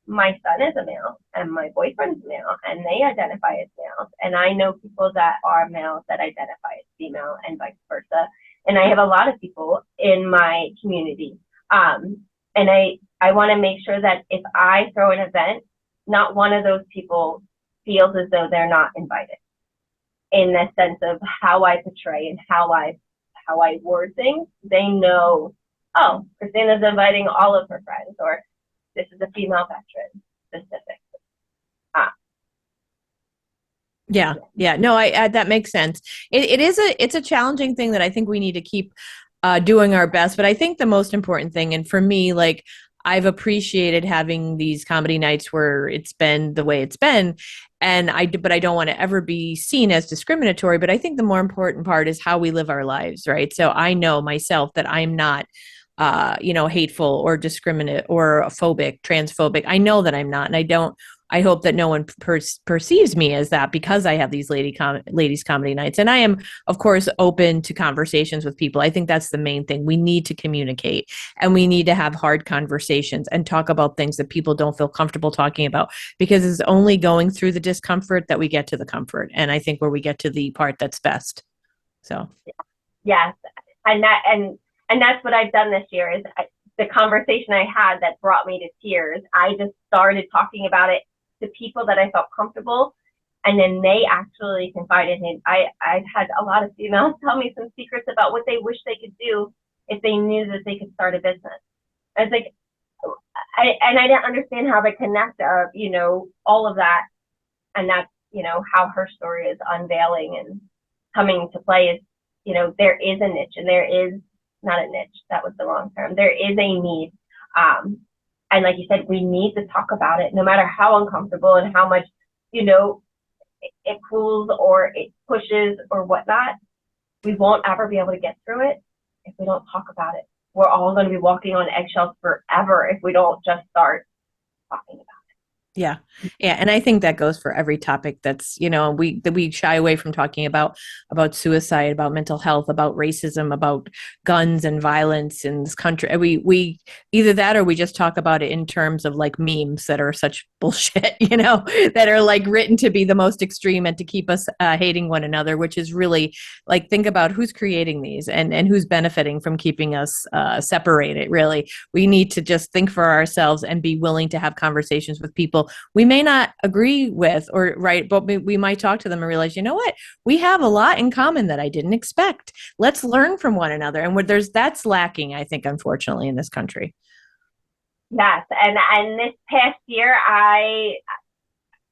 my son is a male and my boyfriend's male and they identify as males. And I know people that are males that identify as female and vice versa. And I have a lot of people in my community. And I want to make sure that if I throw an event, not one of those people feels as though they're not invited in the sense of how I portray and how I word things. They know, oh, Christina's inviting all of her friends, or this is a female veteran specific. Yeah. No, I that makes sense. It's a challenging thing that I think we need to keep doing our best. But I think the most important thing, and for me, like I've appreciated having these comedy nights where it's been the way it's been, but I don't want to ever be seen as discriminatory. But I think the more important part is how we live our lives, right? So I know myself that I'm not hateful or discriminate or phobic, transphobic. I know that I'm not, and I hope that no one perceives me as that because I have these ladies comedy nights, and I am, of course, open to conversations with people. I think that's the main thing. We need to communicate, and we need to have hard conversations and talk about things that people don't feel comfortable talking about, because it's only going through the discomfort that we get to the comfort, and I think where we get to the part that's best. So, yes, and that's what I've done this year. Is the conversation I had that brought me to tears. I just started talking about it to people that I felt comfortable, and then they actually confided in. I've had a lot of females tell me some secrets about what they wish they could do if they knew that they could start a business. I was like, I didn't understand how they connect of all of that, and that's how her story is unveiling and coming to play. Is there is a niche, and there is not a niche. That was the wrong term. There is a need. And like you said, we need to talk about it, no matter how uncomfortable and how much, it cools or it pushes or whatnot. We won't ever be able to get through it if we don't talk about it. We're all going to be walking on eggshells forever if we don't just start talking about it. Yeah. And I think that goes for every topic that's, we shy away from talking about suicide, about mental health, about racism, about guns and violence in this country. We either that, or we just talk about it in terms of like memes that are such bullshit, that are like written to be the most extreme and to keep us hating one another, which is really like, think about who's creating these and who's benefiting from keeping us separated. Really, we need to just think for ourselves and be willing to have conversations with people we may not agree with, or right, but we might talk to them and realize, you know what, we have a lot in common that I didn't expect. Let's learn from one another. And that's lacking, I think, unfortunately, in this country. Yes, and this past year,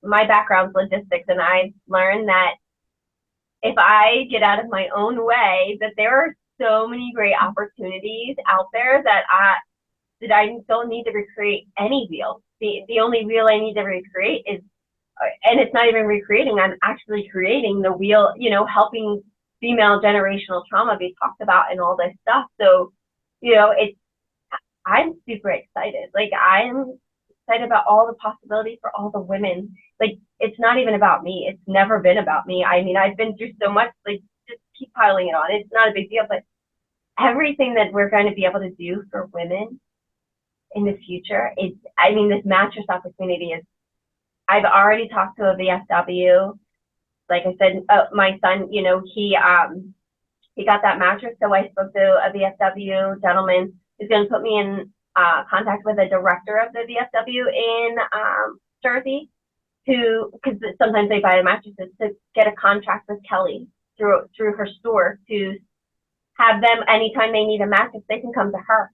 my background's logistics, and I learned that if I get out of my own way, that there are so many great opportunities out there that I don't need to recreate any wheel. The only wheel I need to recreate is, and it's not even recreating, I'm actually creating the wheel, helping female generational trauma be talked about and all this stuff. So, I'm super excited. Like, I'm excited about all the possibilities for all the women. Like, it's not even about me. It's never been about me. I mean, I've been through so much, like, just keep piling it on. It's not a big deal, but everything that we're going to be able to do for women in the future is, this mattress opportunity is, I've already talked to a VFW. Like I said, my son, he got that mattress. So I spoke to a VFW gentleman who's going to put me in contact with a director of the VFW in Jersey, because sometimes they buy mattresses, to get a contract with Kelly through her store, to have them, anytime they need a mattress, they can come to her.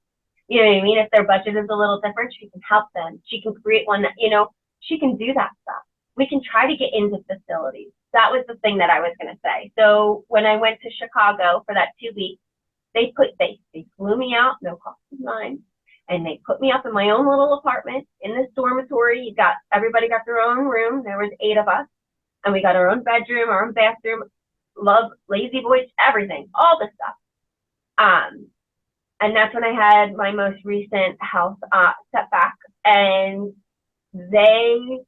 You know what I mean? If their budget is a little different, she can help them. She can create one that, she can do that stuff. we can try to get into facilities. That was the thing that I was going to say. So when I went to Chicago for that 2 weeks, they flew me out, no cost of mine, and they put me up in my own little apartment in this dormitory. Everybody got their own room. There was 8 of us, and we got our own bedroom, our own bathroom, love, lazy boys, everything, all this stuff. And that's when I had my most recent health setback, and they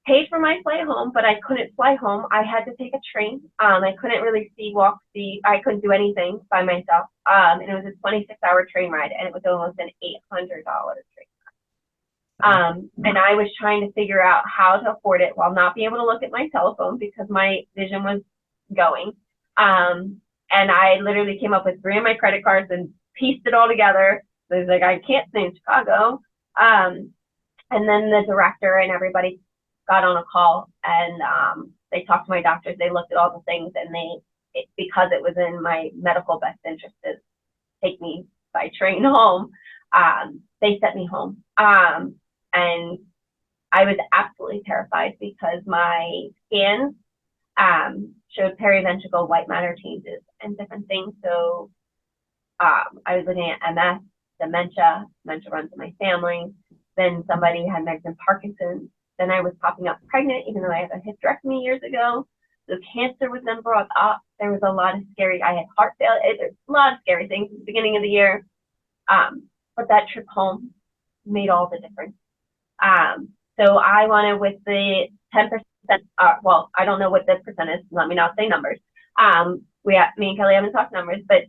paid for my flight home, but I couldn't fly home. I had to take a train. I couldn't really I couldn't do anything by myself. And it was a 26-hour train ride, and it was almost an $800 train ride. And I was trying to figure out how to afford it while not being able to look at my telephone because my vision was going. And I literally came up with 3 of my credit cards and pieced it all together. So I was like, I can't stay in Chicago. And then the director and everybody got on a call, and they talked to my doctors. They looked at all the things, and because it was in my medical best interest to take me by train home, they sent me home. And I was absolutely terrified because my scans showed periventricular white matter changes and different things. So I was looking at MS, dementia runs in my family. Then somebody had mentioned Parkinson's. Then I was popping up pregnant, even though I had a hysterectomy years ago. So cancer was then brought up. There was a lot of I had heart failure. There's a lot of scary things at the beginning of the year. But that trip home made all the difference. So I wanted with the 10%, I don't know what the percent is. Let me not say numbers. Me and Kelly haven't talked numbers, but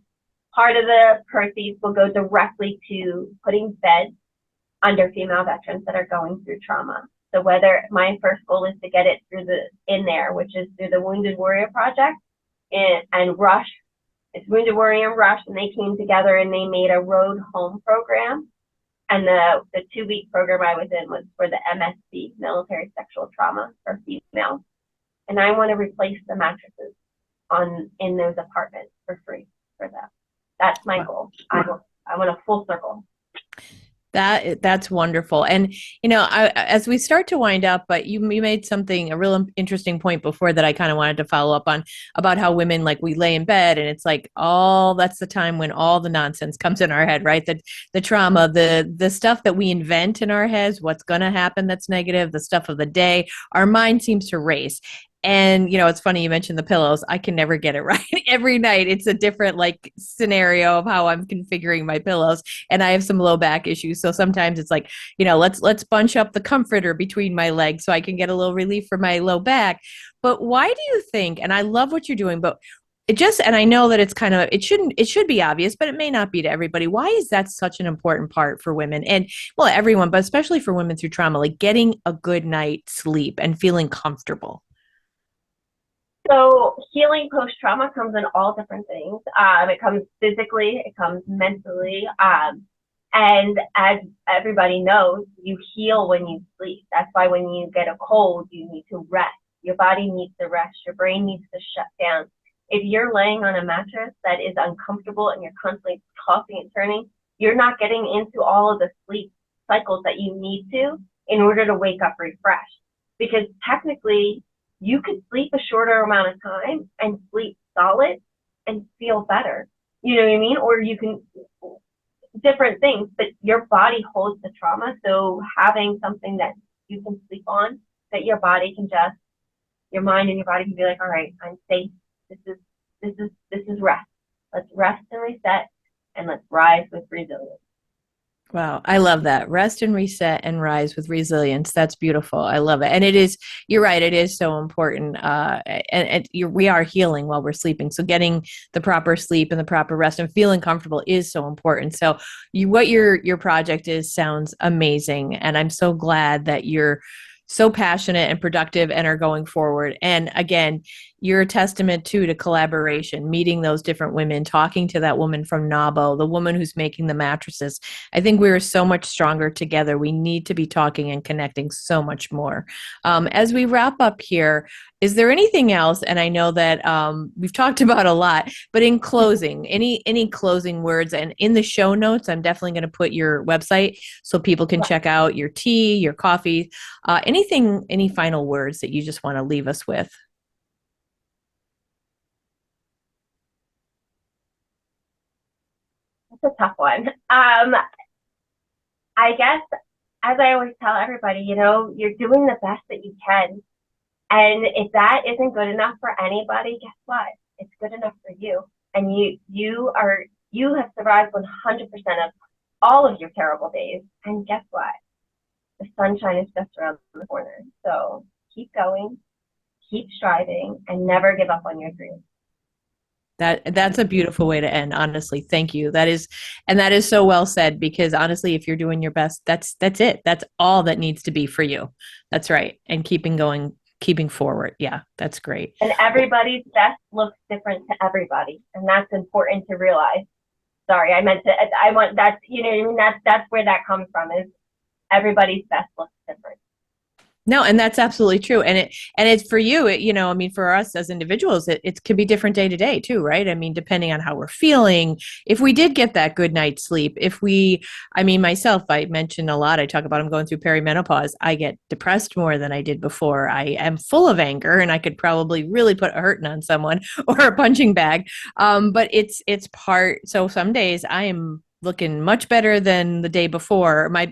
part of the proceeds will go directly to putting beds under female veterans that are going through trauma. So whether my first goal is to get it in there, which is through the Wounded Warrior Project and Rush. It's Wounded Warrior and Rush, and they came together and they made a road home program. And the 2-week program I was in was for the MSC, military sexual trauma for females. And I want to replace the mattresses in those apartments for free for them. That's my goal. I want a full circle. That's wonderful. And, as we start to wind up, but you made a real interesting point before that I kind of wanted to follow up on, about how women, like, we lay in bed and it's like, that's the time when all the nonsense comes in our head, right? The trauma, the stuff that we invent in our heads, what's going to happen that's negative, the stuff of the day, our mind seems to race. And, it's funny you mentioned the pillows. I can never get it right. Every night it's a different scenario of how I'm configuring my pillows. And I have some low back issues. So sometimes it's like, let's bunch up the comforter between my legs so I can get a little relief for my low back. But why do you think, and I love what you're doing, but and I know that it's it should be obvious, but it may not be to everybody. Why is that such an important part for women? And, well, everyone, but especially for women through trauma, like getting a good night's sleep and feeling comfortable? So healing post-trauma comes in all different things. It comes physically, it comes mentally. And as everybody knows, you heal when you sleep. That's why when you get a cold, you need to rest. Your body needs to rest. Your brain needs to shut down. If you're laying on a mattress that is uncomfortable and you're constantly tossing and turning, you're not getting into all of the sleep cycles that you need to in order to wake up refreshed. Because technically, you could sleep a shorter amount of time and sleep solid and feel better. You know what I mean? Or you can, different things, but your body holds the trauma. So having something that you can sleep on, that your body can your mind and your body can be like, all right, I'm safe. This is rest. Let's rest and reset, and let's rise with resilience. Wow. I love that. Rest and reset and rise with resilience. That's beautiful. I love it. And it is, you're right. It is so important. We are healing while we're sleeping. So getting the proper sleep and the proper rest and feeling comfortable is so important. So what your project is sounds amazing. And I'm so glad that you're so passionate and productive and are going forward. And again, you're a testament to collaboration, meeting those different women, talking to that woman from Nabo, the woman who's making the mattresses. I think we're so much stronger together. We need to be talking and connecting so much more. As we wrap up here, is there anything else? And I know that we've talked about a lot, but in closing, any closing words? And in the show notes, I'm definitely going to put your website so people can check out your tea, your coffee, anything, any final words that you just want to leave us with? It's a tough one. I guess, as I always tell everybody, you're doing the best that you can. And if that isn't good enough for anybody, guess what? It's good enough for you. And you have survived 100% of all of your terrible days. And guess what? The sunshine is just around the corner. So keep going, keep striving, and never give up on your dreams. That's a beautiful way to end, honestly. Thank you. That is so well said, because honestly, if you're doing your best, that's it. That's all that needs to be for you. That's right. And keeping going, keeping forward. Yeah, that's great. And everybody's best looks different to everybody. And that's important to realize. Sorry, I want that's, that's where that comes from, is everybody's best looks different. No, and that's absolutely true. And it's for you, I mean, for us as individuals, it could be different day to day too, right? I mean, depending on how we're feeling, if we did get that good night's sleep, I mean, myself, I mentioned a lot, I talk about I'm going through perimenopause. I get depressed more than I did before. I am full of anger, and I could probably really put a hurting on someone or a punching bag. But it's so some days I am looking much better than the day before. My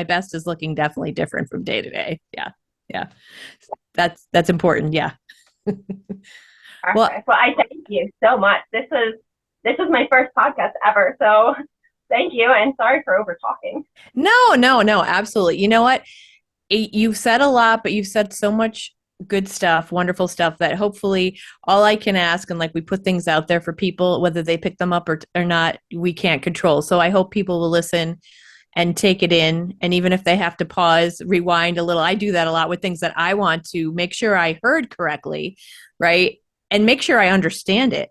best is looking definitely different from day to day. Yeah. Yeah. That's important. Yeah. Well, I thank you so much. This was my first podcast ever. So thank you. And sorry for over talking. No, absolutely. You know what? You've said a lot, but you've said so much good stuff, wonderful stuff, that hopefully all I can ask, and like we put things out there for people, whether they pick them up or not, we can't control. So I hope people will listen and take it in. And even if they have to pause, rewind a little, I do that a lot with things that I want to make sure I heard correctly, right? And make sure I understand it.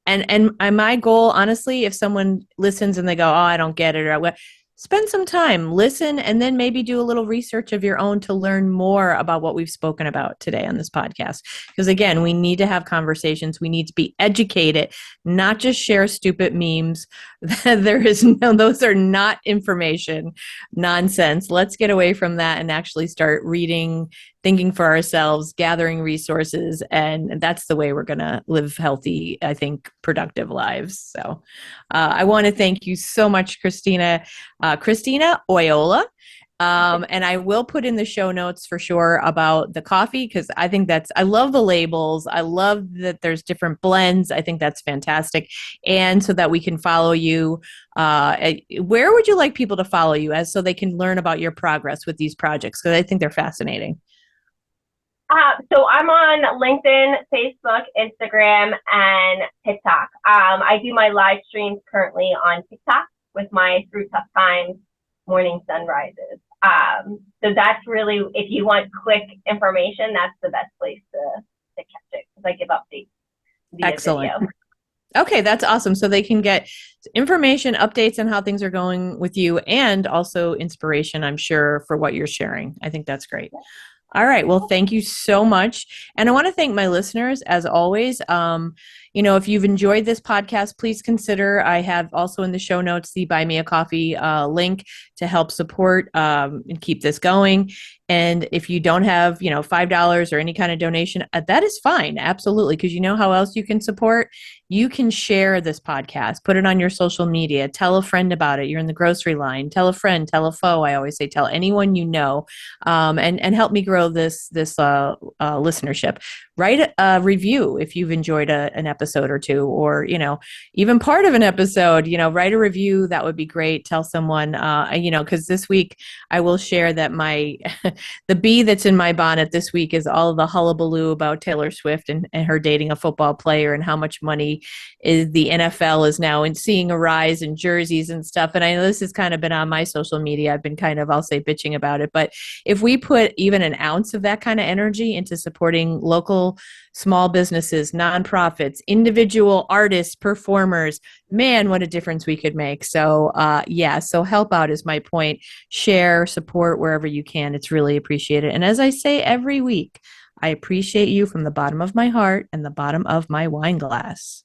And my goal, honestly, if someone listens and they go, oh, I don't get it, or what, spend some time, listen, and then maybe do a little research of your own to learn more about what we've spoken about today on this podcast. Because again, we need to have conversations. We need to be educated, not just share stupid memes. Those are not information, nonsense. Let's get away from that and actually start reading, thinking for ourselves, gathering resources. And that's the way we're going to live healthy, I think, productive lives. So I want to thank you so much, Christina Oyola. And I will put in the show notes for sure about the coffee, because I think I love the labels. I love that there's different blends. I think that's fantastic. And so that we can follow you. Where would you like people to follow you so they can learn about your progress with these projects? Because I think they're fascinating. So I'm on LinkedIn, Facebook, Instagram, and TikTok. I do my live streams currently on TikTok with my Through Tough Times morning sunrises. So that's really, if you want quick information, that's the best place to catch it, because I give updates via Excellent. video. Okay, that's awesome. So they can get information, updates on how things are going with you, and also inspiration, I'm sure, for what you're sharing. I think that's great. All right. Well, thank you so much. And I want to thank my listeners, as always. If you've enjoyed this podcast, please consider, I have also in the show notes the Buy Me a Coffee link to help support and keep this going. And if you don't have, $5 or any kind of donation, that is fine. Absolutely. Because you know how else you can support? You can share this podcast, put it on your social media, tell a friend about it. You're in the grocery line, tell a friend, tell a foe. I always say, tell anyone you know, and help me grow this listenership. Write a review if you've enjoyed an episode or two, or, even part of an episode, write a review. That would be great. Tell someone, because this week I will share that the bee that's in my bonnet this week is all of the hullabaloo about Taylor Swift and her dating a football player, and how much money is the NFL is now in seeing a rise in jerseys and stuff. And I know this has kind of been on my social media. I've been kind of, I'll say, bitching about it. But if we put even an ounce of that kind of energy into supporting local local small businesses, nonprofits, individual artists, performers. Man, what a difference we could make. So, yeah, so help out is my point. Share, support wherever you can. It's really appreciated. And as I say every week, I appreciate you from the bottom of my heart and the bottom of my wine glass.